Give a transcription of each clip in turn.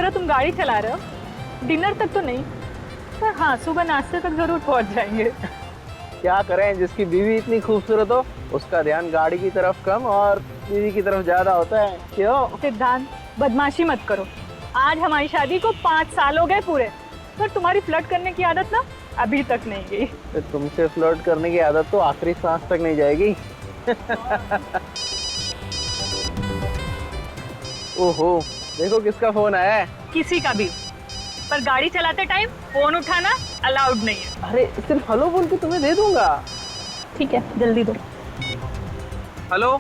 तरह तुम गाड़ी चला रहे हो, डिनर तक तो नहीं, पर हाँ सुबह नाश्ते तक जरूर पहुंच जाएंगे। क्या करें, जिसकी बीवी इतनी खूबसूरत हो उसका ध्यान गाड़ी की तरफ कम और बीवी की तरफ ज्यादा होता है। क्यों? सिद्धांत, बदमाशी मत करो। आज हमारी शादी को 5 साल हो गए पूरे, पर तुम्हारी फ्लर्ट करने की आदत ना अभी तक नहीं गई। तो तुमसे फ्लर्ट करने की आदत तो आखिरी सांस तक नहीं जाएगी। ओहो, देखो किसका फोन आया है। किसी का भी, पर गाड़ी चलाते टाइम फोन उठाना अलाउड नहीं है। अरे सिर्फ हेलो बोल के तुम्हें दे दूंगा। ठीक है, जल्दी दो। हेलो।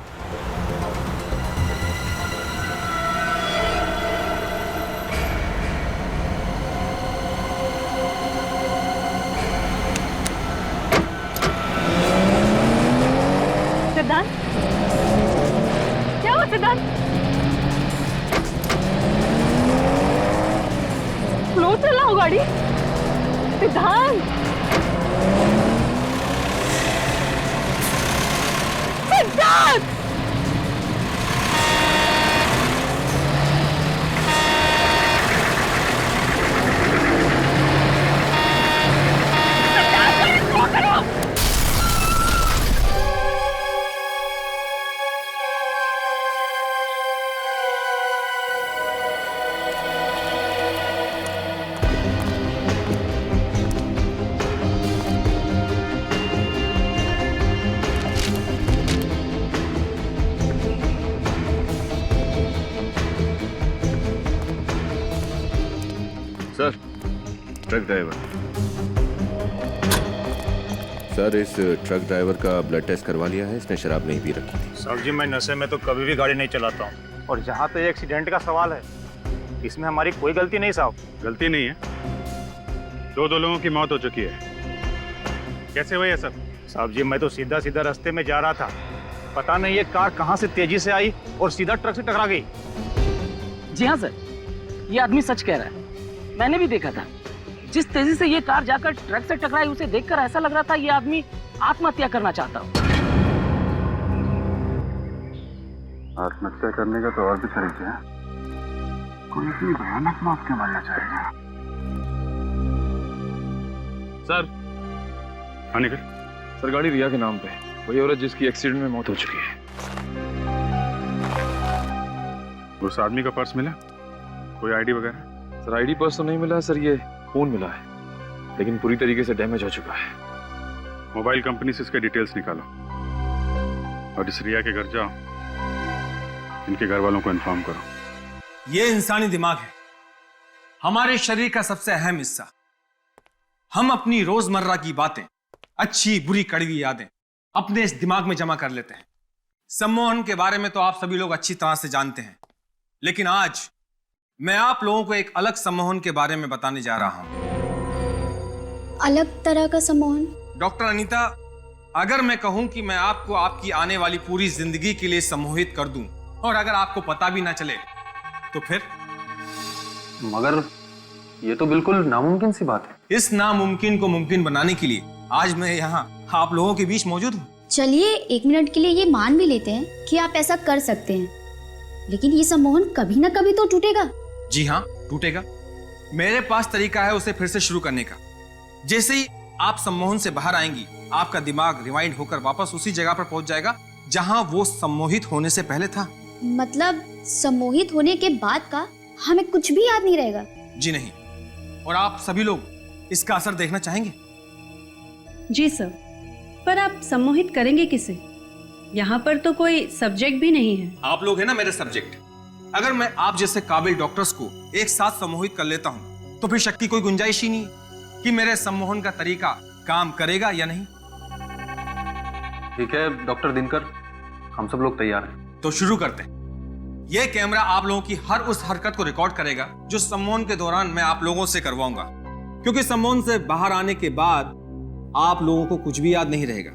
सिद्धांत, क्या हुआ सिद्धांत? स्लो चलाओ गाड़ी सिद्धांत। सिद्धांत, सर, ट्रक ड्राइवर। सर, इस ट्रक ड्राइवर का ब्लड टेस्ट करवा लिया है, इसने शराब नहीं पी रखी थी। सर जी, मैं नशे में तो कभी भी गाड़ी नहीं चलाता हूँ। और जहाँ पे एक्सीडेंट का सवाल है, इसमें हमारी कोई गलती नहीं साहब। गलती नहीं है, दो लोगों की मौत हो चुकी है। कैसे हुआ ये सब? साहब जी, मैं तो सीधा सीधा रास्ते में जा रहा था, पता नहीं ये कार कहाँ से तेजी से आई और सीधा ट्रक से टकरा गई। जी हाँ सर, ये आदमी सच कह रहा है। मैंने भी देखा था, जिस तेजी से ये कार जाकर ट्रक से टकराई, उसे देखकर ऐसा लग रहा था ये आदमी आत्महत्या करना चाहता हो। आत्महत्या करने का तो और भी तरीके हैं। कोई इतनी भयानक मौत क्यों मरना चाहेगा? सर, हाँ निकल। सर गाड़ी रिया के नाम पे, वही औरत जिसकी एक्सीडेंट में मौत हो चुकी है। उस आदमी का पर्स मिला? कोई आईडी वगैरह? सर आईडी पर्स तो नहीं मिला सर, ये फोन मिला है, लेकिन पूरी तरीके से डैमेज हो चुका है। मोबाइल कंपनी से इसके डिटेल्स निकालो और इस रिया के घर जाओ, इनके घर वालों को इन्फॉर्म करो। ये इंसानी दिमाग है, हमारे शरीर का सबसे अहम हिस्सा। हम अपनी रोजमर्रा की बातें, अच्छी बुरी कड़वी यादें अपने इस दिमाग में जमा कर लेते हैं। सम्मोहन के बारे में तो आप सभी लोग अच्छी तरह से जानते हैं, लेकिन आज मैं आप लोगों को एक अलग सम्मोहन के बारे में बताने जा रहा हूं। अलग तरह का सम्मोहन? डॉक्टर अनीता, अगर मैं कहूं कि मैं आपको आपकी आने वाली पूरी जिंदगी के लिए सम्मोहित कर दूं और अगर आपको पता भी ना चले तो फिर? मगर ये तो बिल्कुल नामुमकिन सी बात है। इस नामुमकिन को मुमकिन बनाने के लिए आज मैं यहाँ आप लोगों के बीच मौजूद हूँ। चलिए 1 मिनट के लिए ये मान भी लेते हैं कि आप ऐसा कर सकते हैं, लेकिन ये सम्मोहन कभी ना कभी तो टूटेगा। जी हाँ, टूटेगा। मेरे पास तरीका है उसे फिर से शुरू करने का। जैसे ही आप सम्मोहन से बाहर आएंगी, आपका दिमाग रिवाइंड होकर वापस उसी जगह पर पहुंच जाएगा जहां वो सम्मोहित होने से पहले था। मतलब सम्मोहित होने के बाद का हमें कुछ भी याद नहीं रहेगा? जी नहीं। और आप सभी लोग इसका असर देखना चाहेंगे? जी सर, पर आप सम्मोहित करेंगे किसे? यहाँ पर तो कोई सब्जेक्ट भी नहीं है। आप लोग है ना मेरे सब्जेक्ट। अगर मैं आप जैसे काबिल डॉक्टर्स को एक साथ सम्मोहित कर लेता हूं तो फिर शक की कोई गुंजाइश ही नहीं कि मेरे सम्मोहन का तरीका काम करेगा या नहीं। ठीक है डॉक्टर दिनकर, हम सब लोग तैयार हैं। तो शुरू करते हैं। यह कैमरा आप लोगों की हर उस हरकत को रिकॉर्ड करेगा जो सम्मोहन के दौरान मैं आप लोगों से करवाऊंगा, क्योंकि सम्मोहन से बाहर आने के बाद आप लोगों को कुछ भी याद नहीं रहेगा।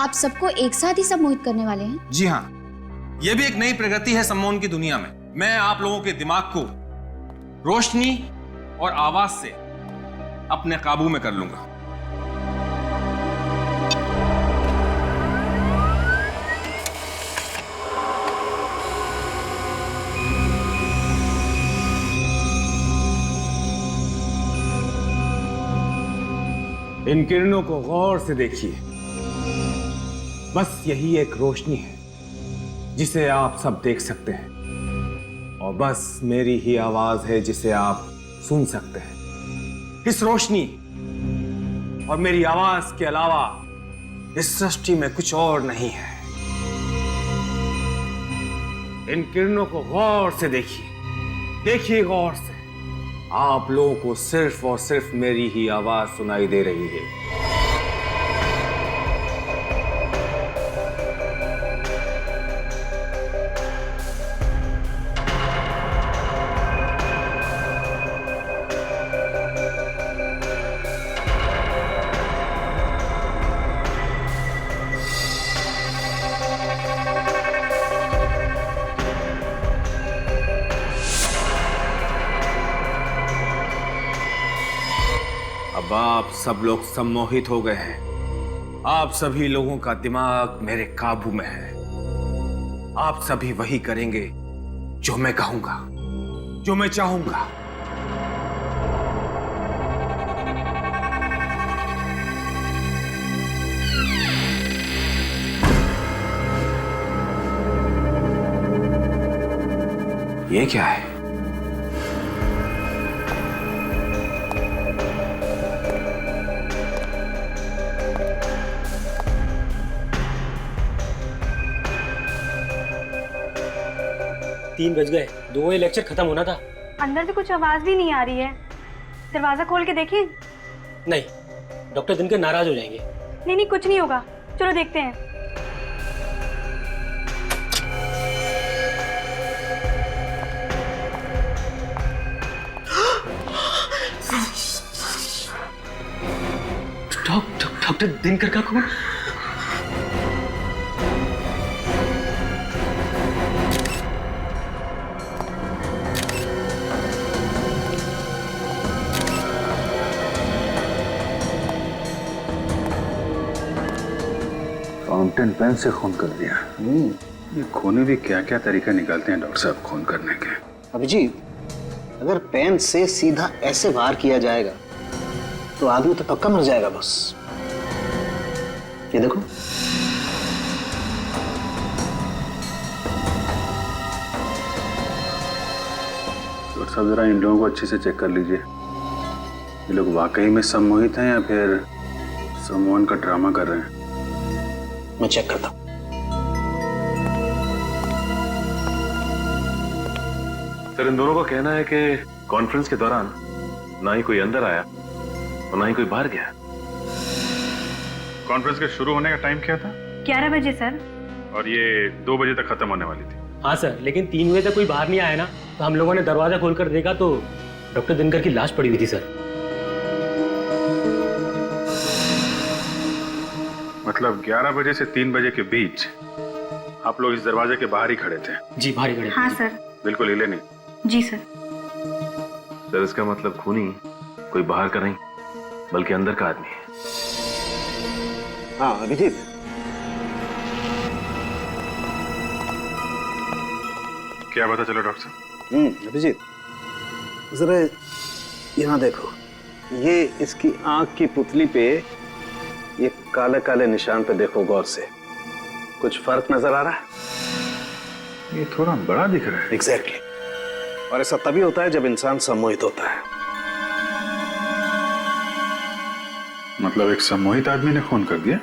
आप सबको एक साथ ही सम्मोहित करने वाले हैं? जी हाँ, यह भी एक नई प्रगति है सम्मोहन की दुनिया में। मैं आप लोगों के दिमाग को रोशनी और आवाज से अपने काबू में कर लूंगा। इन किरणों को गौर से देखिए। बस यही एक रोशनी है जिसे आप सब देख सकते हैं, और बस मेरी ही आवाज है जिसे आप सुन सकते हैं। इस रोशनी और मेरी आवाज के अलावा इस सृष्टि में कुछ और नहीं है। इन किरणों को गौर से देखिए, देखिए गौर से। आप लोगों को सिर्फ और सिर्फ मेरी ही आवाज सुनाई दे रही है। अब आप सब लोग सम्मोहित हो गए हैं। आप सभी लोगों का दिमाग मेरे काबू में है। आप सभी वही करेंगे जो मैं कहूंगा, जो मैं चाहूंगा। ये क्या है? तीन बज गए, 2 बजे लेक्चर खत्म होना था। अंदर से कुछ आवाज भी नहीं आ रही है। दरवाजा खोल के देखिए। नहीं, डॉक्टर दिनकर नाराज हो जाएंगे। नहीं नहीं, कुछ नहीं होगा, चलो देखते हैं। डॉक्टर दिनकर का कौन? फाउंटेन पेन से खून कर दिया। ये खूनी भी क्या क्या तरीका निकालते हैं डॉक्टर साहब खून करने के। अभिजीत, अगर पेन से सीधा ऐसे वार किया जाएगा तो आदमी तो पक्का मर जाएगा बस। ये देखो, डॉक्टर साहब जरा इन लोगों को अच्छे से चेक कर लीजिए। ये लोग वाकई में सम्मोहित हैं या फिर सम्मोहन का ड्रामा कर रहे हैं। मैं चेक करता हूं। सर, इन दोनों का कहना है कि कॉन्फ्रेंस के दौरान ना ही कोई अंदर आया और ना ही कोई बाहर गया। कॉन्फ्रेंस के शुरू होने का टाइम क्या था? 11 बजे सर। और ये 2 बजे तक खत्म होने वाली थी। हाँ सर, लेकिन 3 बजे तक कोई बाहर नहीं आया ना, तो हम लोगों ने दरवाजा खोलकर देखा तो डॉक्टर दिनकर की लाश पड़ी हुई थी सर। मतलब 11 बजे से 3 बजे के बीच आप लोग इस दरवाजे के बाहर ही खड़े थे? जी, बाहर ही खड़े थे। हाँ सर। बिल्कुल हिले नहीं? जी सर। सर, इसका मतलब खूनी कोई बाहर का नहीं बल्कि अंदर का आदमी है। हाँ अभिजीत, क्या पता चलो डॉक्टर साहब? अभिजीत जरा यहाँ देखो, ये इसकी आंख की पुतली पे ये काले काले निशान पे देखो गौर से। कुछ फर्क नजर आ रहा है? ये थोड़ा बड़ा दिख रहा है। एग्जैक्टली। और ऐसा तभी होता है जब इंसान सम्मोहित होता है। मतलब एक सम्मोहित आदमी ने खून कर दिया?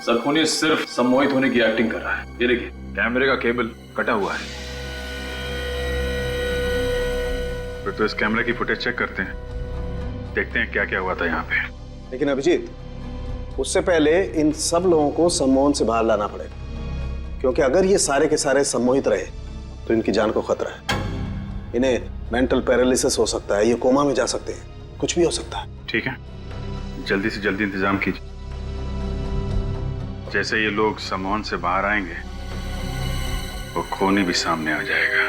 सर, खूनी सिर्फ सम्मोहित होने की एक्टिंग कर रहा है। ये देखिए, कैमरे का केबल कटा हुआ है। फिर तो इस कैमरे की फुटेज चेक करते हैं, देखते हैं क्या क्या हुआ था यहाँ पे। लेकिन अभिजीत, उससे पहले इन सब लोगों को सम्मोहन से बाहर लाना पड़ेगा, क्योंकि अगर ये सारे के सारे सम्मोहित रहे तो इनकी जान को खतरा है। इन्हें मेंटल पैरालिसिस हो सकता है, ये कोमा में जा सकते हैं, कुछ भी हो सकता है। ठीक है, जल्दी से जल्दी इंतजाम कीजिए। जैसे ये लोग सम्मोहन से बाहर आएंगे वो खूनी भी सामने आ जाएगा।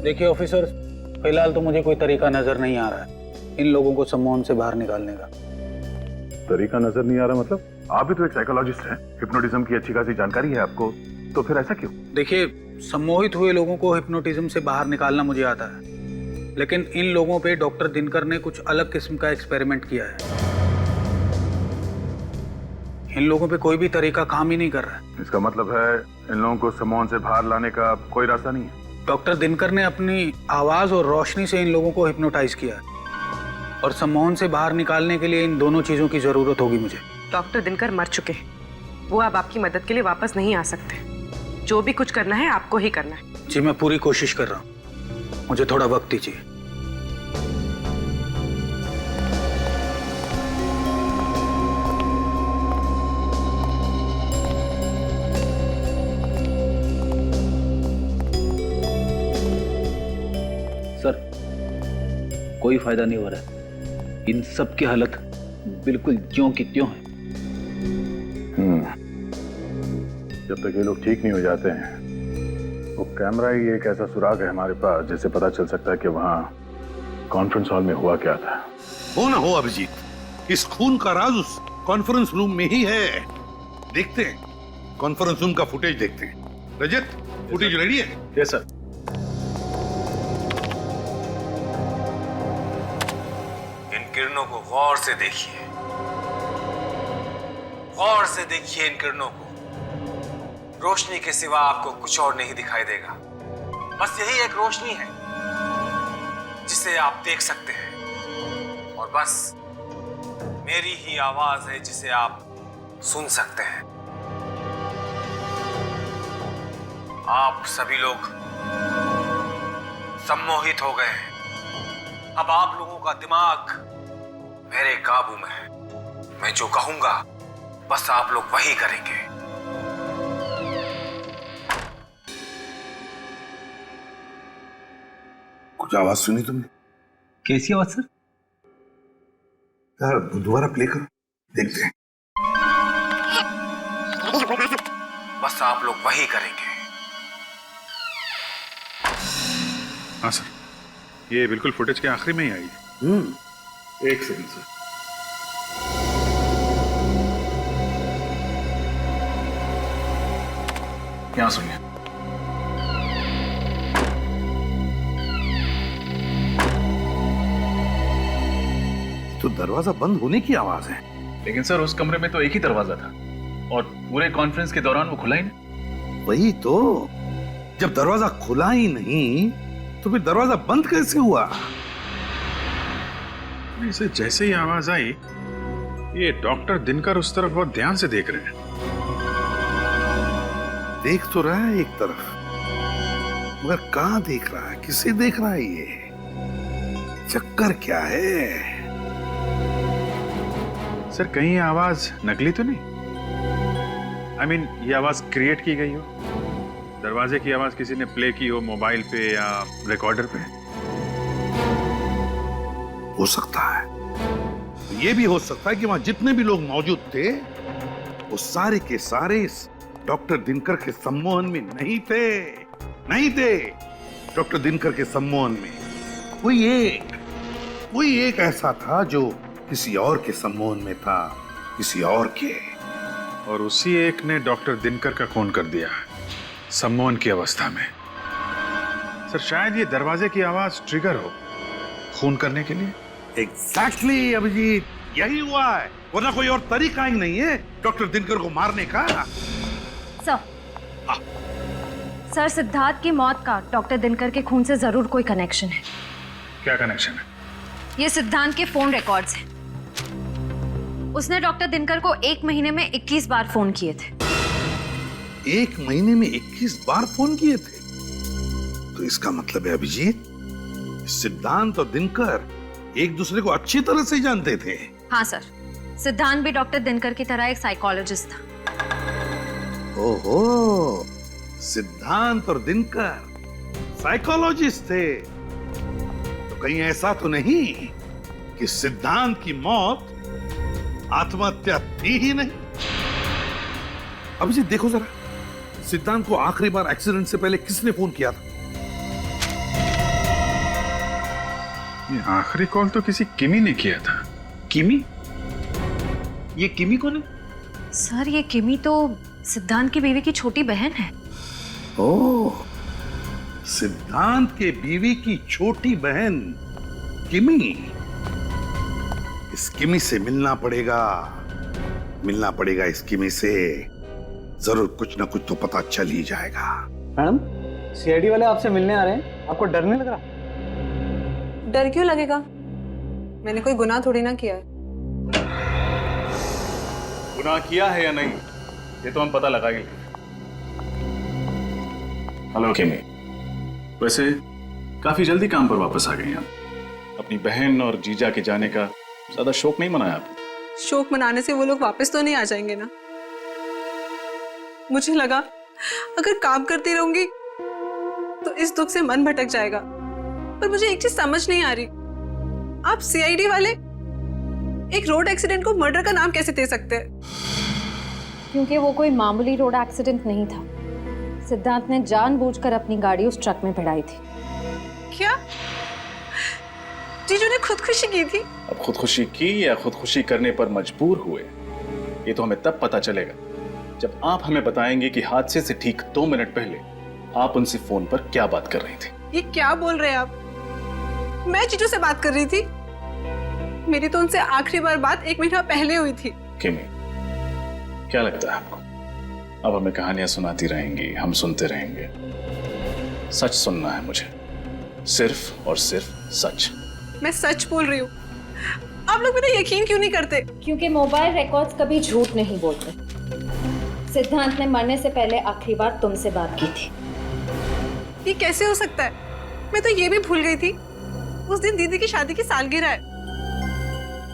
देखिए ऑफिसर, फिलहाल तो मुझे कोई तरीका नजर नहीं आ रहा है इन लोगों को सम्मोहन से बाहर निकालने का। तरीका नजर नहीं आ रहा? मतलब आप भी तो एक साइकोलॉजिस्ट हैं, हिप्नोटिज्म की अच्छी खासी जानकारी है आपको, तो फिर ऐसा क्यों? देखिए, सम्मोहित हुए लोगों को हिप्नोटिज्म से बाहर निकालना मुझे आता है, लेकिन इन लोगों पे डॉक्टर दिनकर ने कुछ अलग किस्म का एक्सपेरिमेंट किया है। इन लोगों पे कोई भी तरीका काम ही नहीं कर रहा है। इसका मतलब है इन लोगों को सम्मोहन से बाहर लाने का कोई रास्ता नहीं है? डॉक्टर दिनकर ने अपनी आवाज और रोशनी से इन लोगों को हिप्नोटाइज किया है, और सम्मोहन से बाहर निकालने के लिए इन दोनों चीजों की जरूरत होगी मुझे। डॉक्टर दिनकर मर चुके हैं, वो अब आपकी मदद के लिए वापस नहीं आ सकते। जो भी कुछ करना है आपको ही करना है। जी, मैं पूरी कोशिश कर रहा हूँ, मुझे थोड़ा वक्त दीजिए। सर, कोई फायदा नहीं हो रहा है। इन सब की हालत बिल्कुल ज्यों की त्यों है। जब तक ये लोग ठीक नहीं हो जाते हैं, वो कैमरा ही एक ऐसा सुराग है हमारे पास जिससे पता चल सकता है कि वहाँ कॉन्फ्रेंस हॉल में हुआ क्या था। हो ना हो अभिजीत, इस खून का राज उस कॉन्फ्रेंस रूम में ही है। देखते हैं, कॉन्फ्रेंस रूम का फुटेज देखते हैं। रजत, फुटेज रेडी है? Yes sir. इन किरणों को गौर से देखिए, गौर से देखिए इन किरणों को। रोशनी के सिवा आपको कुछ और नहीं दिखाई देगा। बस यही एक रोशनी है जिसे आप देख सकते हैं, और बस मेरी ही आवाज है जिसे आप सुन सकते हैं। आप सभी लोग सम्मोहित हो गए हैं। अब आप लोगों का दिमाग मेरे काबू में है। मैं जो कहूंगा बस आप लोग वही करेंगे। कुछ आवाज सुनी तुमने? कैसी आवाज सर? यार दोबारा प्ले करो, देखते हैं। बस आप लोग वही करेंगे। हाँ सर, ये बिल्कुल फुटेज के आखिरी में ही आई है। एक सेकंड सर। यहाँ सुनिए। तो दरवाजा बंद होने की आवाज है। लेकिन सर, उस कमरे में तो एक ही दरवाजा था और पूरे कॉन्फ्रेंस के दौरान वो खुला ही नहीं। वही तो, जब दरवाजा खुला ही नहीं तो फिर दरवाजा बंद कैसे हुआ? इसे जैसे ही आवाज आई, ये डॉक्टर दिनकर उस तरफ बहुत ध्यान से देख रहे हैं। देख तो रहा है एक तरफ, मगर कहां देख रहा है, किसे देख रहा है? ये चक्कर क्या है? सर, कहीं ये आवाज नकली तो नहीं? I mean, ये आवाज क्रिएट की गई हो? दरवाजे की आवाज किसी ने प्ले की हो मोबाइल पे या रिकॉर्डर पे? हो सकता है। ये भी हो सकता है कि वहां जितने भी लोग मौजूद थे वो सारे के सारे इस डॉक्टर दिनकर के सम्मोहन में नहीं थे। डॉक्टर दिनकर के सम्मोहन में कोई एक ऐसा था जो किसी और के सम्मोहन में था, किसी और के। और उसी एक ने डॉक्टर दिनकर का खून कर दिया सम्मोहन की अवस्था में। सर, शायद ये दरवाजे की आवाज ट्रिगर हो खून करने के लिए। एग्जैक्टली अभिजीत, यही हुआ है, वरना कोई और तरीका ही नहीं है डॉक्टर दिनकर को मारने का। सर, सिद्धार्थ की मौत का डॉक्टर दिनकर के खून से जरूर कोई कनेक्शन है। क्या कनेक्शन है? ये सिद्धांत के फोन रिकॉर्ड्स हैं। उसने डॉक्टर दिनकर को 1 महीने में 21 बार फोन किए थे। 1 महीने में 21 बार फोन किए थे? तो इसका मतलब है अभिजीत, सिद्धांत और दिनकर एक दूसरे को अच्छी तरह से जानते थे। हाँ सर, सिद्धांत भी डॉक्टर दिनकर की तरह एक साइकोलॉजिस्ट था। ओहो, सिद्धांत और दिनकर साइकोलॉजिस्ट थे। तो कहीं ऐसा तो नहीं कि सिद्धांत की मौत आत्महत्या थी ही नहीं? अभिजीत देखो जरा, सिद्धांत को आखिरी बार एक्सीडेंट से पहले किसने फोन किया था? ये आखिरी कॉल तो किसी किमी ने किया था। किमी? ये किमी कौन है? सर ये किमी तो सिद्धांत की बीवी की छोटी बहन है। ओह, सिद्धांत के बीवी की छोटी बहन किमी। इस किमी से मिलना पड़ेगा इस किमी से। जरूर कुछ ना कुछ तो पता चल ही जाएगा। मैडम, सीआईडी वाले आपसे मिलने आ रहे हैं, आपको डर नहीं लग रहा? डर क्यों लगेगा? मैंने कोई गुनाह थोड़ी ना किया है। गुनाह किया है या नहीं ये तो हम पता लगाएंगे। हेलो किमी, वैसे काफी जल्दी काम पर वापस आ गए हैं। अपनी बहन और जीजा के जाने का ज्यादा शौक नहीं मनाया आपने? शौक मनाने से वो लोग वापस तो नहीं आ जाएंगे ना। मुझे लगा अगर काम करती रहूंगी तो इस दुख से मन भटक जाएगा, पर मुझे एक चीज समझ नहीं आ रही, आप सीआईडी वाले एक रोड एक्सीडेंट को मर्डर का नाम कैसे दे सकते हैं? क्योंकि वो कोई मामूली रोड एक्सीडेंट नहीं था। सिद्धांत ने जानबूझकर अपनी गाड़ी उस ट्रक में भिड़ाई थी। क्या जीजू ने खुदकुशी की थी? अब खुदकुशी की या खुदकुशी करने पर मजबूर हुए ये तो हमें तब पता चलेगा जब आप हमें बताएंगे कि हादसे से ठीक 2 मिनट पहले आप उनसे फोन पर क्या बात कर रही थी। ये क्या बोल रहे हैं आप? मैं जीजू से बात कर रही थी। मेरी तो उनसे आखिरी बार बात 1 महीना पहले हुई थी। किमी, क्या लगता है आपको अब हमें कहानियां सुनाती रहेंगी, हम सुनते रहेंगे? सच सुनना है मुझे, सिर्फ और सिर्फ सच। मैं सच बोल रही हूँ, आप लोग मेरा यकीन क्यों नहीं करते? क्योंकि मोबाइल रिकॉर्ड्स कभी झूठ नहीं बोलते। सिद्धांत ने मरने से पहले आखिरी बार तुमसे बात की थी। ये कैसे हो सकता है? मैं तो ये भी भूल गई थी उस दिन दीदी की शादी की सालगिरह है।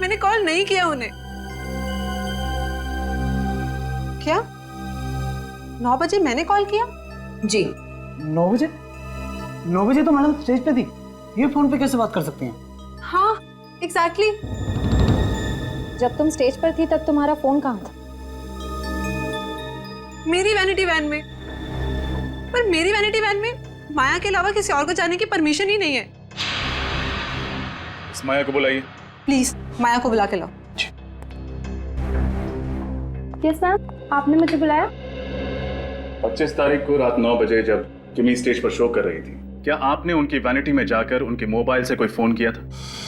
मैंने कॉल नहीं किया उन्हें। क्या 9 बजे मैंने कॉल किया? जी 9 बजे? 9 बजे तो मैडम स्टेज पे थी, ये फोन पे कैसे बात कर सकती हैं? हाँ एग्जैक्टली। जब तुम स्टेज पर थी तब तुम्हारा फोन कहाँ था? मेरी वैनिटी वैन में। पर मेरी वैनिटी वैन में माया के अलावा किसी और को जाने की परमिशन ही नहीं है। इस माया को बुलाइए प्लीज, माया को बुला के लाओ। यस मैम, आपने मुझे बुलाया? 25 तारीख को रात 9 बजे जब किमी स्टेज पर शो कर रही थी, क्या आपने उनकी वैनिटी में जाकर उनके मोबाइल से कोई फोन किया था?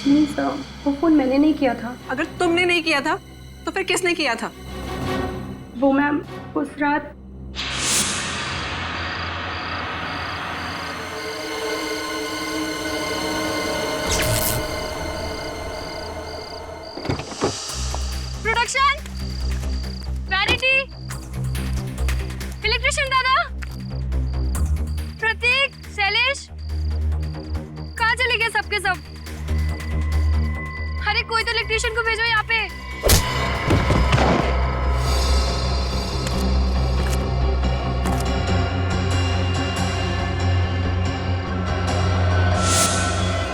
नहीं सर, वो फोन मैंने नहीं किया था। अगर तुमने नहीं किया था तो फिर किसने किया था? वो मैम उस रात प्रोडक्शन, वैनिटी, इलेक्ट्रिशियन दादा, प्रतीक, शैलेश, कहाँ चले गए सबके सब? अरे कोई तो इलेक्ट्रिशियन को भेजो यहाँ पे।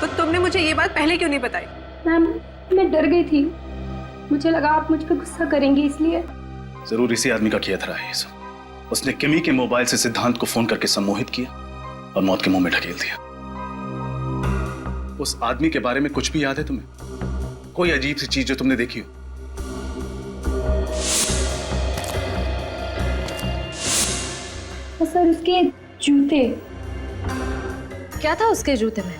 तो तुमने मुझे ये बात पहले क्यों नहीं बताई? मैम मैं डर गई थी, मुझे लगा आप मुझ पर गुस्सा करेंगी इसलिए। जरूर इसी आदमी का किया था ये सब। उसने किमी के मोबाइल से सिद्धांत को फोन करके सम्मोहित किया और मौत के मुंह में ढकेल दिया। उस आदमी के बारे में कुछ भी याद है तुम्हें? कोई अजीब सी चीज जो तुमने देखी हो? सर उसके जूते। क्या था उसके जूते में?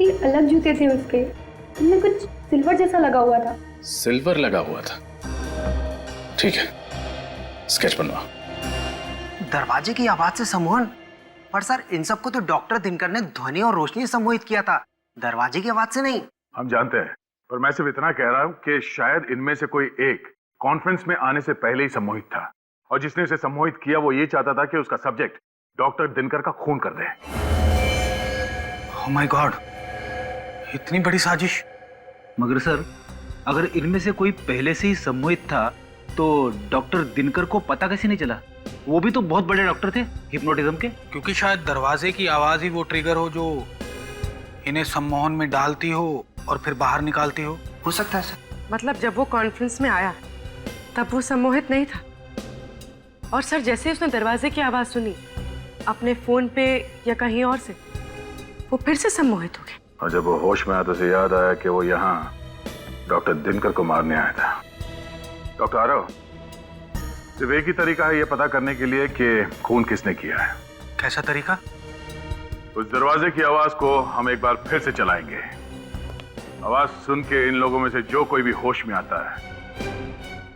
ये अलग जूते थे उसके, उनमें कुछ सिल्वर जैसा लगा हुआ था। सिल्वर लगा हुआ था? ठीक है, स्केच बनवा। दरवाजे की आवाज से सम्मोहन? पर सर इन सबको तो डॉक्टर दिनकर ने ध्वनि और रोशनी सम्मोहित किया था, दरवाजे की आवाज से नहीं। हम जानते हैं, पर मैं सिर्फ इतना कह रहा हूं कि शायद इनमें से कोई एक कॉन्फ्रेंस में आने से पहले ही सम्मोहित था, और जिसने उसे सम्मोहित किया वो ये चाहता था कि उसका सब्जेक्ट डॉक्टर दिनकर का खून कर दे। ओह माय गॉड, इतनी बड़ी साजिश। मगर सर अगर इनमें से कोई पहले से ही सम्मोहित था तो डॉक्टर दिनकर को पता कैसे नहीं चला? वो भी तो बहुत बड़े डॉक्टर थे हिप्नोटिज्म के। क्योंकि शायद दरवाजे की आवाज ही वो ट्रिगर हो जो इन्हें सम्मोहन में डालती हो और फिर बाहर निकालती हो सकता है सर। मतलब जब वो कॉन्फ्रेंस में आया तब वो सम्मोहित नहीं था, और सर जैसे उसने दरवाजे की आवाज सुनी अपने फोन पे या कहीं और से, वो फिर से सम्मोहित हो गए। और जब वो होश में आया तो उसे याद आया कि वो यहाँ डॉक्टर दिनकर को मारने आया था। डॉक्टर आरव, सिर्फ एक ही तरीका है यह पता करने के लिए कि खून किसने किया है। कैसा तरीका? उस दरवाजे की आवाज को हम एक बार फिर से चलाएंगे। आवाज सुन के इन लोगों में से जो कोई भी होश में आता है,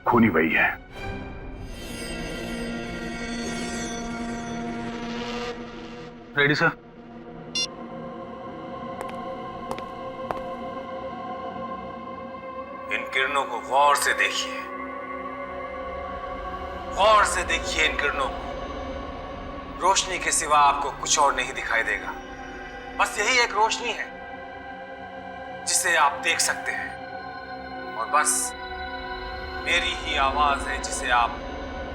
खूनी वही है। Ready sir. इन किरणों को गौर से देखिए, गौर से देखिए इन किरणों को। रोशनी के सिवा आपको कुछ और नहीं दिखाई देगा। बस यही एक रोशनी है जिसे आप देख सकते हैं, और बस मेरी ही आवाज है जिसे आप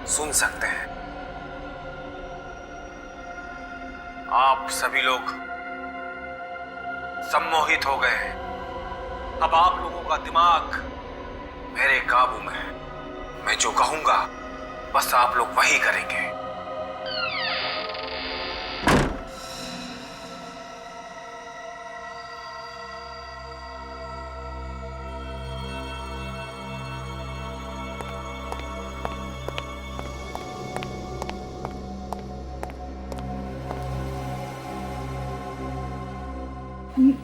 सुन सकते हैं। आप सभी लोग सम्मोहित हो गए हैं। अब आप लोगों का दिमाग मेरे काबू में है। मैं जो कहूंगा बस आप लोग वही करेंगे।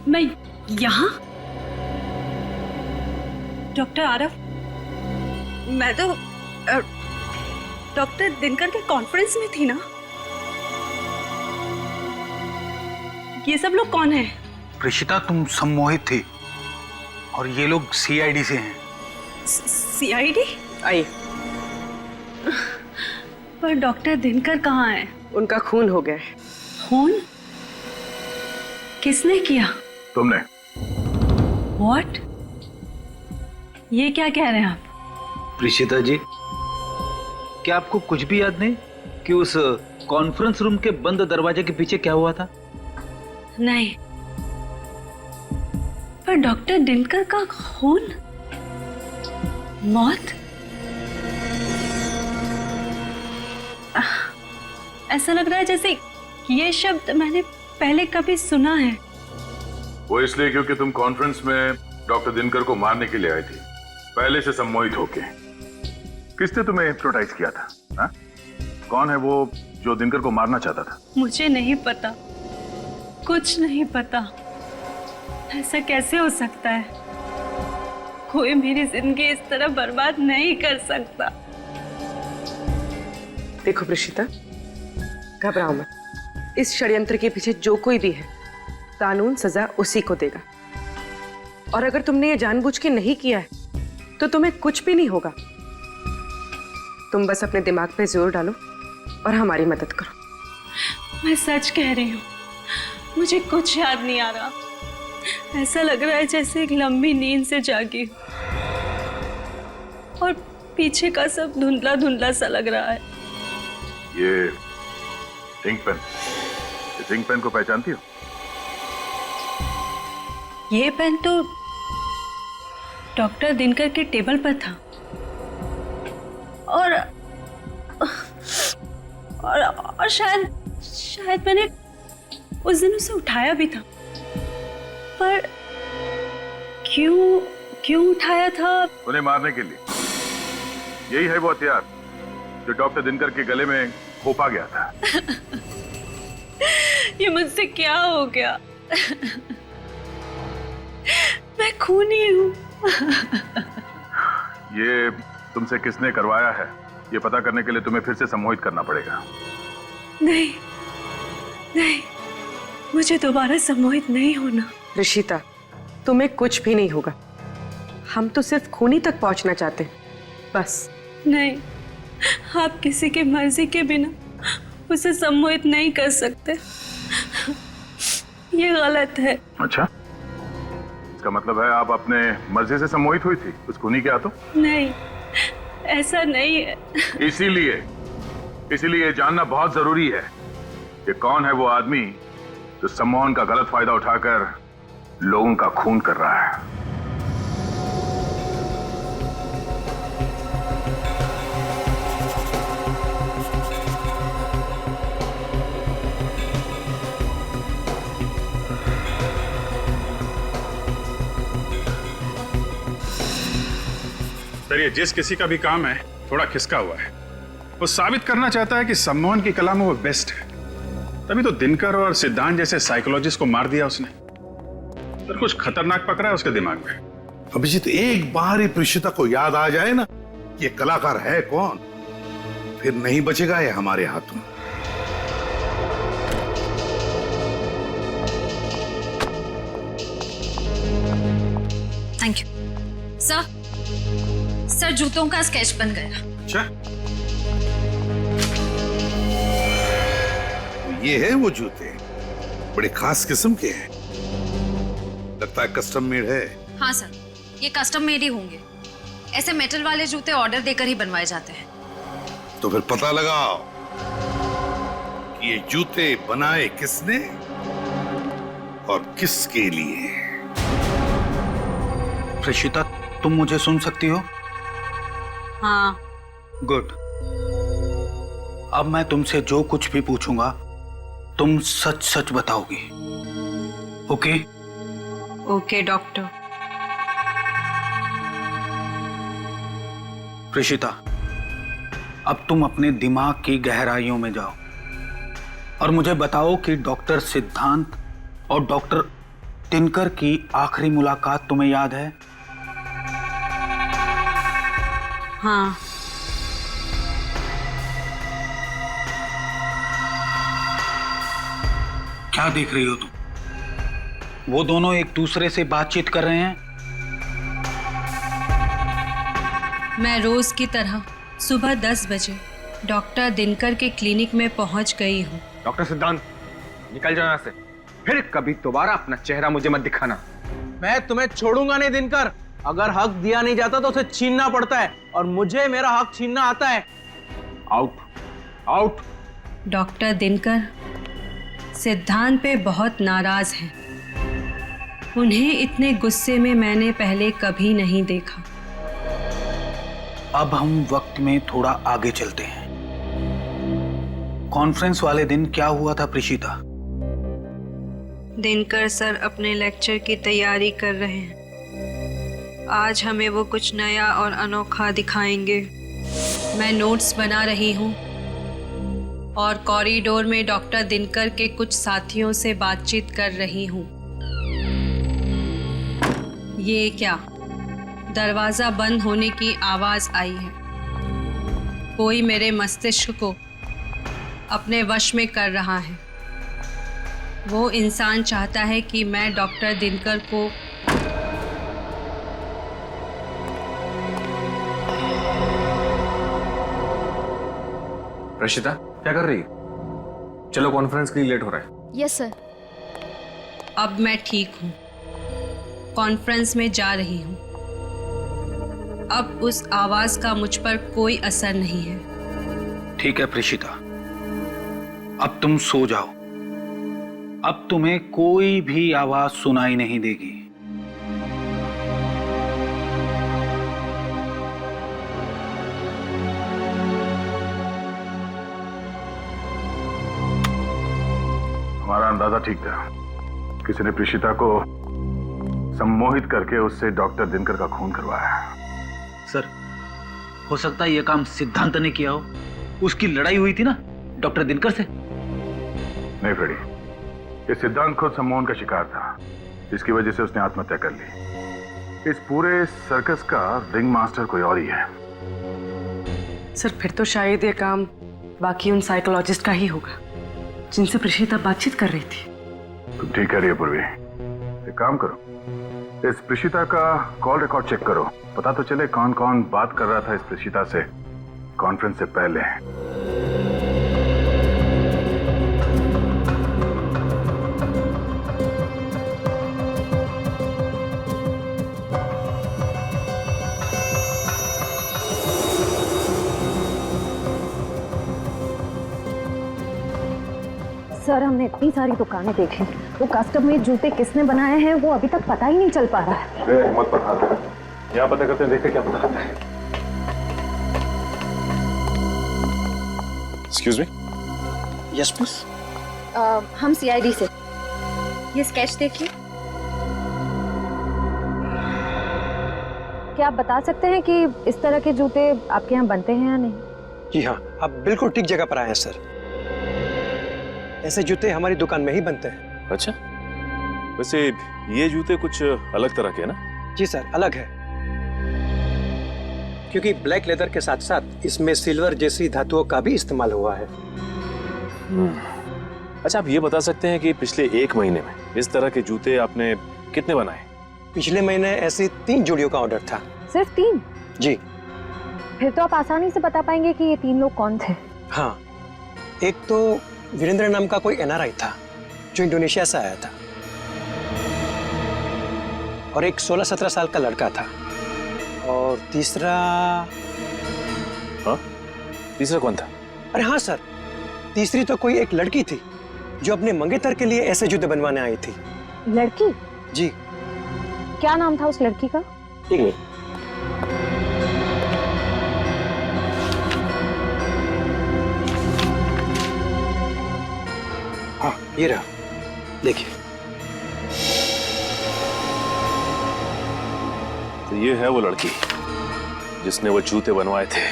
मैं यहाँ? डॉक्टर आरव, मैं तो डॉक्टर दिनकर के कॉन्फ्रेंस में थी ना। ये सब लोग कौन है? प्रीशिता, तुम सम्मोहित थी और ये लोग सीआईडी से हैं। सीआईडी? आइए। पर डॉक्टर दिनकर कहाँ है? उनका खून हो गया है। खून? किसने किया? तुमने। What? ये क्या कह रहे हैं आप? प्रीशिता जी, क्या आपको कुछ भी याद नहीं कि उस कॉन्फ्रेंस रूम के बंद दरवाजे के पीछे क्या हुआ था? नहीं, पर डॉक्टर दिनकर का खून, मौत, ऐसा लग रहा है जैसे ये शब्द मैंने पहले कभी सुना है। वो इसलिए क्योंकि तुम कॉन्फ्रेंस में डॉक्टर दिनकर को मारने के लिए आई थी, पहले से सम्मोहित होके। किसने तुम्हें हिप्नोटाइज किया था? हा? कौन है वो जो दिनकर को मारना चाहता था? मुझे नहीं पता, कुछ नहीं पता। ऐसा कैसे हो सकता है? कोई मेरी जिंदगी इस तरह बर्बाद नहीं कर सकता। देखो प्रीशिता, घबराओ मत। इस षड्यंत्र के पीछे जो कोई भी है, कानून सजा उसी को देगा। और अगर तुमने ये जानबूझ के नहीं किया है तो तुम्हें कुछ भी नहीं होगा। तुम बस अपने दिमाग पे जोर डालो और हमारी मदद करो। मैं सच कह रही हूँ, मुझे कुछ याद नहीं आ रहा। ऐसा लग रहा है जैसे एक लंबी नींद से जागी और पीछे का सब धुंधला धुंधला सा लग रहा है। ये इंक पेन, इस इंक पेन को पहचानती हो? ये पेन तो डॉक्टर दिनकर के टेबल पर था और शायद मैंने उस दिन उसे उठाया भी था। पर क्यों उठाया था? उन्हें मारने के लिए। यही है वो हथियार जो डॉक्टर दिनकर के गले में खोपा गया था। ये मुझसे क्या हो गया? मैं खूनी हूँ। ये तुमसे किसने करवाया है, ये पता करने के लिए तुम्हें फिर से सम्मोहित करना पड़ेगा। नहीं, मुझे दोबारा सम्मोहित नहीं होना। ऋषिता, तुम्हें कुछ भी नहीं होगा। हम तो सिर्फ खूनी तक पहुंचना चाहते हैं, बस। नहीं, आप किसी की मर्जी के बिना उसे सम्मोहित नहीं कर सकते। ये गलत है। अच्छा, इसका मतलब है आप अपने मर्जी से सम्मोहित हुई थी उस खूनी के हाथों? नहीं, ऐसा नहीं है। इसीलिए जानना बहुत जरूरी है कि कौन है वो आदमी जो सम्मोहन का गलत फायदा उठाकर लोगों का खून कर रहा है। सर, ये जिस किसी का भी काम है थोड़ा खिसका हुआ है। वो साबित करना चाहता है कि सम्मोहन की कला में वो बेस्ट है। तभी तो दिनकर और सिद्धांत जैसे साइकोलॉजिस्ट को मार दिया उसने। सर, कुछ खतरनाक पकड़ा है उसके दिमाग में। अभिजीत, एक बार ही प्रीशिता को याद आ जाए ना ये कलाकार है कौन, फिर नहीं बचेगा ये हमारे हाथों। थैंक यू सर, जूतों का स्केच बन गया। अच्छा, तो ये है वो जूते, बड़े खास किस्म के हैं, लगता है कस्टम मेड है। हाँ सर, ये कस्टम मेड ही होंगे। ऐसे मेटल वाले जूते ऑर्डर देकर ही बनवाए जाते हैं। तो फिर पता लगाओ कि ये जूते बनाए किसने और किसके लिए। प्रीशिता, तुम मुझे सुन सकती हो? हाँ। गुड। अब मैं तुमसे जो कुछ भी पूछूंगा तुम सच सच बताओगी, ओके? Okay doctor. प्रीशिता, अब तुम अपने दिमाग की गहराइयों में जाओ और मुझे बताओ कि डॉक्टर सिद्धांत और डॉक्टर दिनकर की आखिरी मुलाकात तुम्हें याद है? हाँ। क्या देख रही हो तुम? वो दोनों एक दूसरे से बातचीत कर रहे हैं। मैं रोज की तरह सुबह 10 बजे डॉक्टर दिनकर के क्लिनिक में पहुंच गई हूँ। डॉक्टर सिद्धांत, निकल जाओ यहाँ से। फिर कभी दोबारा अपना चेहरा मुझे मत दिखाना। मैं तुम्हें छोड़ूंगा नहीं दिनकर। अगर हक दिया नहीं जाता तो उसे छीनना पड़ता है और मुझे मेरा हक छीनना आता है। Out, out. डॉक्टर दिनकर सिद्धांत पे बहुत नाराज हैं। उन्हें इतने गुस्से में मैंने पहले कभी नहीं देखा। अब हम वक्त में थोड़ा आगे चलते हैं। कॉन्फ्रेंस वाले दिन क्या हुआ था प्रीशिता? दिनकर सर अपने लेक्चर की तैयारी कर रहे हैं। आज हमें वो कुछ नया और अनोखा दिखाएंगे। मैं नोट्स बना रही हूँ और कॉरिडोर में डॉक्टर दिनकर के कुछ साथियों से बातचीत कर रही हूँ। ये क्या? दरवाजा बंद होने की आवाज आई है। कोई मेरे मस्तिष्क को अपने वश में कर रहा है। वो इंसान चाहता है कि मैं डॉक्टर दिनकर को रशिता, क्या कर रही है? चलो, कॉन्फ्रेंस के लिए लेट हो रहा है। Yes sir. अब मैं ठीक हूँ। कॉन्फ्रेंस में जा रही हूँ। अब उस आवाज का मुझ पर कोई असर नहीं है। ठीक है प्रीशिता, अब तुम सो जाओ। अब तुम्हें कोई भी आवाज सुनाई नहीं देगी। हमारा अंदाजा ठीक था। किसी ने प्रीशिता को सम्मोहित करके उससे डॉक्टर दिनकर का खून करवाया। सर, हो सकता है यह काम सिद्धांत ने किया हो। उसकी लड़ाई हुई थी ना डॉक्टर दिनकर से। नहीं फ्रेडी, ये सिद्धांत खुद सम्मोहन का शिकार था, जिसकी वजह से उसने आत्महत्या कर ली। इस पूरे सर्कस का रिंग मास्टर कोई और ही है। सर, फिर तो शायद ये काम बाकी उन साइकोलॉजिस्ट का ही होगा जिनसे प्रीशिता बातचीत कर रही थी। तुम ठीक कह रही है पूर्वी। एक काम करो, इस प्रीशिता का कॉल रिकॉर्ड चेक करो। पता तो चले कौन कौन बात कर रहा था इस प्रीशिता से कॉन्फ्रेंस से पहले। सर, हमने इतनी सारी दुकानें देखी, वो कस्टम मेड जूते किसने बनाए हैं वो अभी तक पता ही नहीं चल पा रहा है। मत पता, यहाँ पता करते हैं, देखते क्या पता लगता है। Excuse me. Yes please. हम सीआईडी से। ये स्केच देखिए। क्या आप बता सकते हैं कि इस तरह के जूते आपके यहाँ बनते हैं या नहीं? जी हाँ, आप बिल्कुल ठीक जगह पर आए हैं सर। ऐसे जूते हमारी दुकान में ही बनते हैं। अच्छा, वैसे ये जूते कुछ अलग तरह के हैं ना? जी सर, अलग है, क्योंकि ब्लैक लेदर के साथ साथ इसमें सिल्वर जैसी धातुओं का भी इस्तेमाल हुआ है। अच्छा, आप ये बता सकते हैं कि पिछले 1 महीने में इस तरह के जूते आपने कितने बनाए? पिछले महीने ऐसी 3 जोड़ियों का ऑर्डर था। सिर्फ 3? जी। फिर तो आप आसानी से बता पाएंगे कि ये 3 लोग कौन थे। हाँ, एक तो वीरेंद्र नाम का कोई NRI था जो इंडोनेशिया से आया था, और एक 16-17 साल का लड़का था, और तीसरा... हाँ? तीसरा कौन था? अरे हाँ सर, तीसरी तो कोई एक लड़की थी जो अपने मंगेतर के लिए ऐसे जूते बनवाने आई थी। लड़की? जी। क्या नाम था उस लड़की का? एक मिनट। हाँ, ये रहा, देखिए। तो ये है वो लड़की जिसने वो जूते बनवाए थे।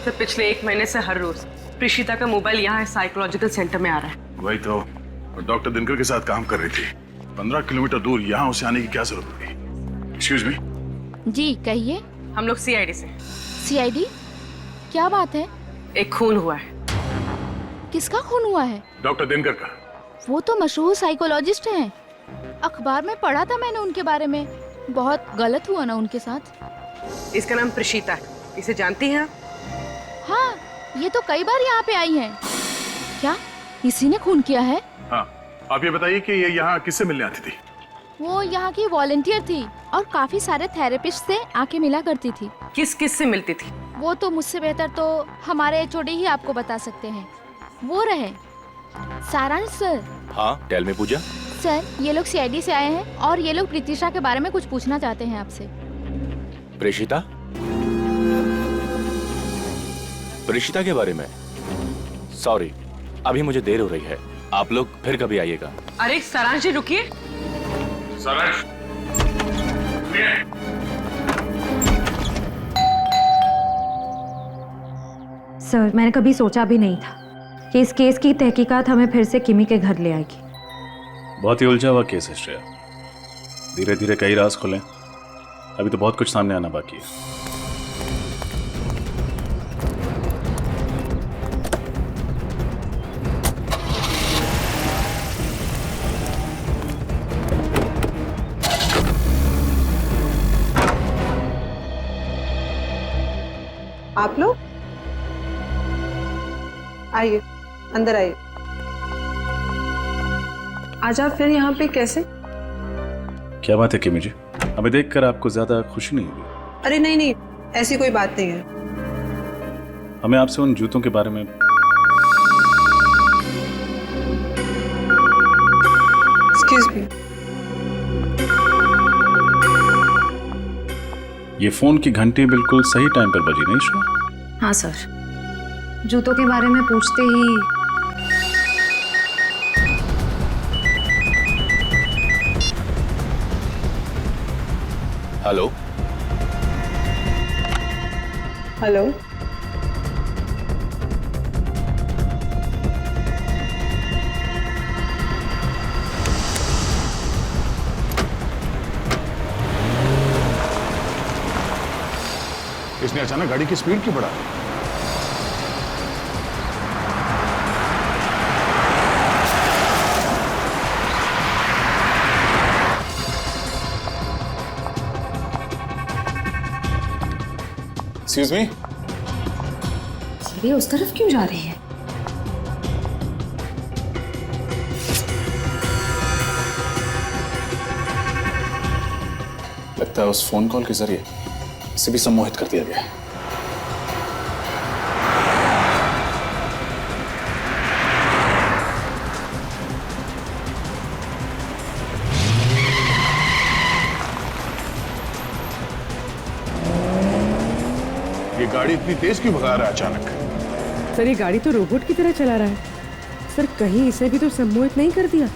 तो पिछले 1 महीने से हर रोज प्रीशिता का मोबाइल यहाँ साइकोलॉजिकल सेंटर में आ रहा है। वही तो, डॉक्टर दिनकर के साथ काम कर रही थी। 15 किलोमीटर दूर यहाँ उसे आने की क्या जरूरत थी? Excuse me. जी कहिए। हम लोग CID से। CID? क्या बात है? एक खून हुआ है। किसका खून हुआ है? डॉक्टर दिनकर का। वो तो मशहूर साइकोलॉजिस्ट हैं। अखबार में पढ़ा था मैंने उनके बारे में। बहुत गलत हुआ ना उनके साथ। इसका नाम प्रीशिता है। इसे जानती हैं आप? हाँ, ये तो कई बार यहाँ पे आई हैं। क्या इसी ने खून किया है? हाँ, आप ये बताइए कि ये यहाँ किससे मिलने आती थी? वो यहाँ की वॉलंटियर थी और काफी सारे थेरेपिस्ट से आके मिला करती थी। किस किस से मिलती थी? वो तो मुझसे बेहतर तो हमारे HOD ही आपको बता सकते हैं। वो रहे सारांश सर। हाँ, टेल मी पूजा। सर, ये लोग CID से आए हैं और ये लोग प्रीतिशा के बारे में कुछ पूछना चाहते हैं आपसे। प्रेषिता? प्रेषिता के बारे में? सॉरी, अभी मुझे देर हो रही है, आप लोग फिर कभी आइएगा। अरे सारांश जी रुकिए। सारांश, सर, मैंने कभी सोचा भी नहीं था कि इस केस की तहकीकात हमें फिर से किमी के घर ले आएगी। बहुत ही उलझा हुआ केस है श्रेया। धीरे धीरे कई राज खुले, अभी तो बहुत कुछ सामने आना बाकी है। आप लोग आइए, अंदर आइए। आज आप फिर यहाँ पे कैसे? क्या बात है किमी जी, हमें देखकर आपको ज्यादा खुशी नहीं हुई? अरे नहीं नहीं, ऐसी कोई बात नहीं है। हमें आपसे उन जूतों के बारे में... एक्सक्यूज मी। ये फोन की घंटी बिल्कुल सही टाइम पर बजी, नहीं श्रेया? हाँ सर, जूतों के बारे में पूछते ही हेलो। हेलो। इसने अचानक गाड़ी की स्पीड क्यों बढ़ा दी? Excuse me. ये उस तरफ क्यों जा रही है? लगता है उस फोन कॉल के जरिए इसे भी सम्मोहित कर दिया गया है। ये गाड़ी इतनी तेज क्यों भगा रहा है अचानक? सर, ये गाड़ी तो रोबोट की तरह चला रहा है। सर, कहीं इसे भी तो सम्मोहित नहीं कर दिया?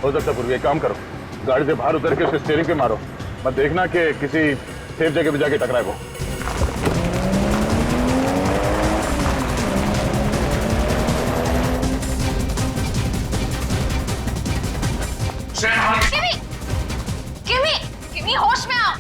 हो सकता पूर्वी, एक काम करो, गाड़ी से बाहर उतर के उसके स्टीयरिंग पे मारो, मत देखना कि किसी सेफ जगह पे जाके टकराए वो। किमी होश में आओ।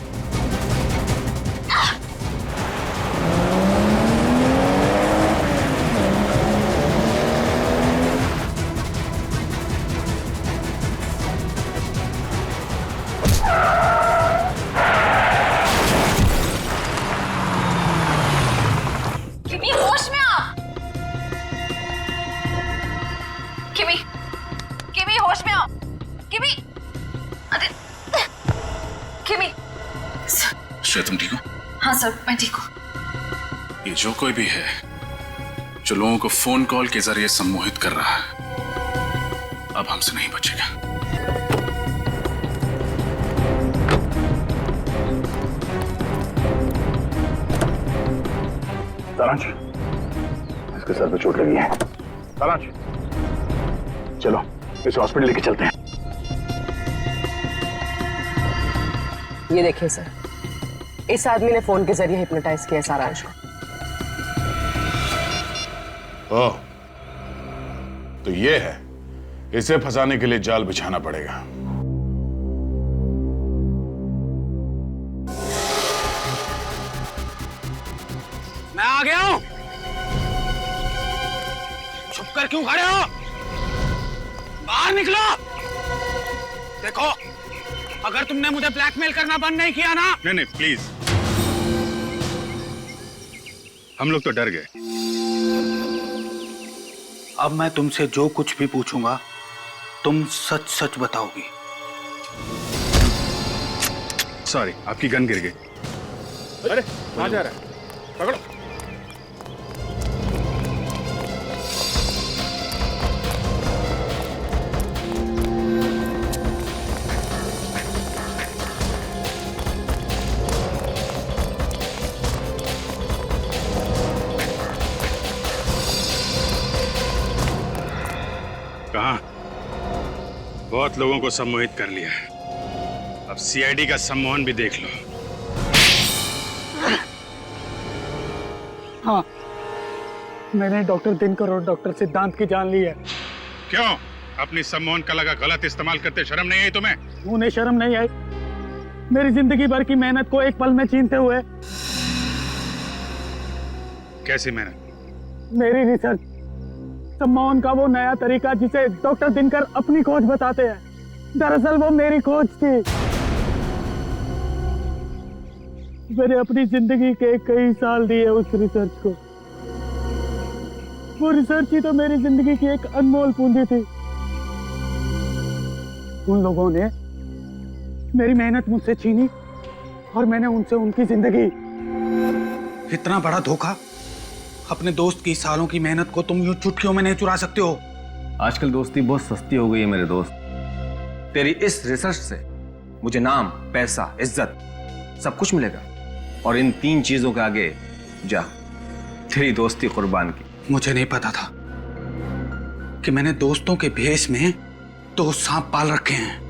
किमी होश में आओ। किमी होश में आओ। किमी किमी। श्रेया तुम ठीक हो? हाँ सर, मैं ठीक हूँ। ये जो कोई भी है जो लोगों को फोन कॉल के जरिए सम्मोहित कर रहा है, अब हमसे नहीं बचेगा। सारांश, इसके सर पे चोट लगी है। सारांश, चलो इसे हॉस्पिटल लेके चलते हैं। ये देखिए सर, इस आदमी ने फोन के जरिए हिप्नोटाइज किया सारांश को। ओह, तो ये है, इसे फंसाने के लिए जाल बिछाना पड़ेगा। मैं आ गया हूं। छुप कर क्यों खड़े हो? बाहर निकलो। देखो, अगर तुमने मुझे ब्लैकमेल करना बंद नहीं किया ना। नहीं नहीं प्लीज, हम लोग तो डर गए। अब मैं तुमसे जो कुछ भी पूछूंगा तुम सच सच बताओगी। सॉरी, आपकी गन गिर गई। अरे कहां जा रहा है? पकड़ो। कहां? बहुत लोगों को सम्मोहित कर लिया है, अब सीआईडी का सम्मोहन भी देख लो। हाँ, मैंने डॉक्टर दिनकर और डॉक्टर सिद्धांत की जान ली है। क्यों? अपनी सम्मोहन कला का गलत इस्तेमाल करते शर्म नहीं आई तुम्हें? उन्हें शर्म नहीं आई? मेरी जिंदगी भर की मेहनत को एक पल में छीनते हुए। कैसी मेहनत? मेरी रिसर्च, सम्मोहन का वो नया तरीका जिसे डॉक्टर दिनकर अपनी खोज बताते हैं, दरअसल वो मेरी खोज थी। मैंने अपनी जिंदगी के कई साल दिए उस रिसर्च को। वो रिसर्च ही तो मेरी जिंदगी की एक अनमोल पूंजी थी। उन लोगों ने मेरी मेहनत मुझसे छीनी और मैंने उनसे उनकी जिंदगी। इतना बड़ा धोखा, अपने दोस्त की सालों की मेहनत को तुम यूं चुटकियों में नहीं चुरा सकते हो। आजकल दोस्ती बहुत सस्ती हो गई है मेरे दोस्त। तेरी इस रिसर्च से मुझे नाम, पैसा, इज्जत सब कुछ मिलेगा, और इन 3 चीजों के आगे जा तेरी दोस्ती कुर्बान की। मुझे नहीं पता था कि मैंने दोस्तों के भेष में 2 सांप पाल रखे हैं।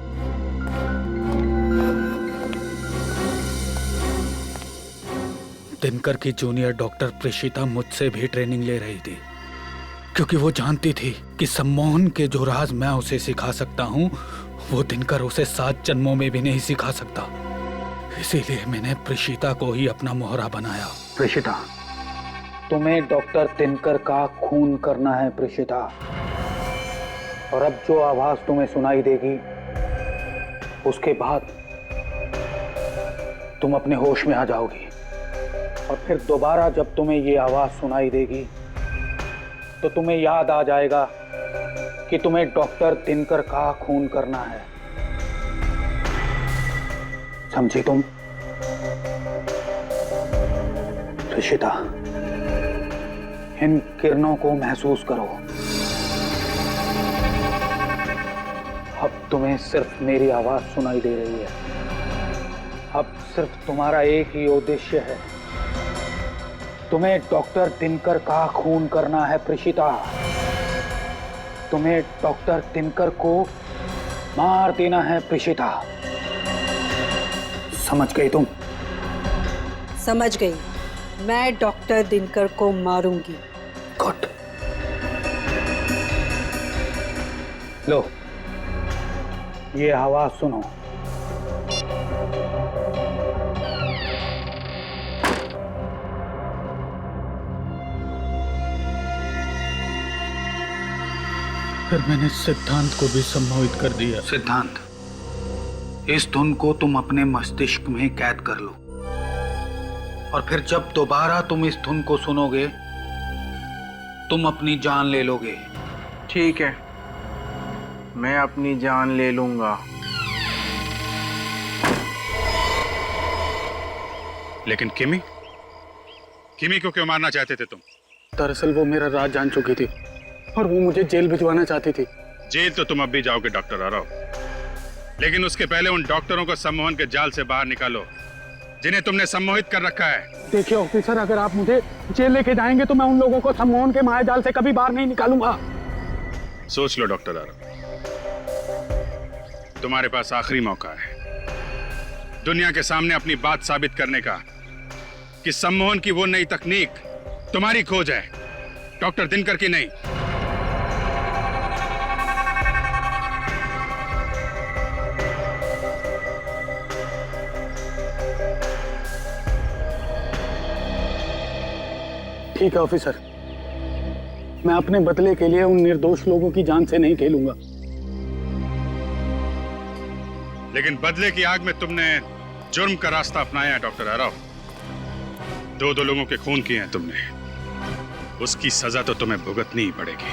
दिनकर की जूनियर डॉक्टर प्रेषिता मुझसे भी ट्रेनिंग ले रही थी, क्योंकि वो जानती थी कि सम्मोहन के जो राज मैं उसे सिखा सकता हूँ वो दिनकर उसे 7 जन्मों में भी नहीं सिखा सकता। इसीलिए मैंने प्रेषिता को ही अपना मोहरा बनाया। प्रेषिता, तुम्हें डॉक्टर दिनकर का खून करना है प्रेषिता, और अब जो आवाज तुम्हें सुनाई देगी उसके बाद तुम अपने होश में आ जाओगी, और फिर दोबारा जब तुम्हें ये आवाज सुनाई देगी तो तुम्हें याद आ जाएगा कि तुम्हें डॉक्टर दिनकर का खून करना है। समझी तुम? प्रेषिता, इन किरणों को महसूस करो। अब तुम्हें सिर्फ मेरी आवाज सुनाई दे रही है। अब सिर्फ तुम्हारा एक ही उद्देश्य है, तुम्हें डॉक्टर दिनकर का खून करना है प्रेषिता। तुम्हें डॉक्टर दिनकर को मार देना है प्रीशिता। समझ गई तुम? समझ गई। मैं डॉक्टर दिनकर को मारूंगी। गुड। लो, ये आवाज सुनो। फिर मैंने सिद्धांत को भी सम्मोहित कर दिया। सिद्धांत, इस धुन को तुम अपने मस्तिष्क में कैद कर लो, और फिर जब दोबारा तुम इस धुन को सुनोगे तुम अपनी जान ले लोगे। ठीक है, मैं अपनी जान ले लूंगा। लेकिन किमी को क्यों मारना चाहते थे तुम? दरअसल वो मेरा राज जान चुकी थी और वो मुझे जेल भिजवाना चाहती थी। जेल तो तुम अब भी जाओगे डॉक्टर आरव, लेकिन उसके पहले उन डॉक्टरों को सम्मोहन के जाल से बाहर निकालो जिन्हें तुमने सम्मोहित कर रखा है। देखिए ऑफिसर, अगर आप मुझे जेल लेके जाएंगे तो मैं उन लोगों को सम्मोहन के मायाजाल से कभी बाहर नहीं निकालूंगा। सोच लो डॉक्टर आरव, तुम्हारे पास आखिरी मौका है दुनिया के सामने अपनी बात साबित करने का कि सम्मोहन की वो नई तकनीक तुम्हारी खोज है, डॉक्टर दिनकर की नहीं। ठीक है ऑफिसर, मैं अपने बदले के लिए उन निर्दोष लोगों की जान से नहीं खेलूंगा। लेकिन बदले की आग में तुमने जुर्म का रास्ता अपनाया है डॉक्टर आरव। दो लोगों के खून किए हैं तुमने, उसकी सजा तो तुम्हें भुगतनी ही पड़ेगी।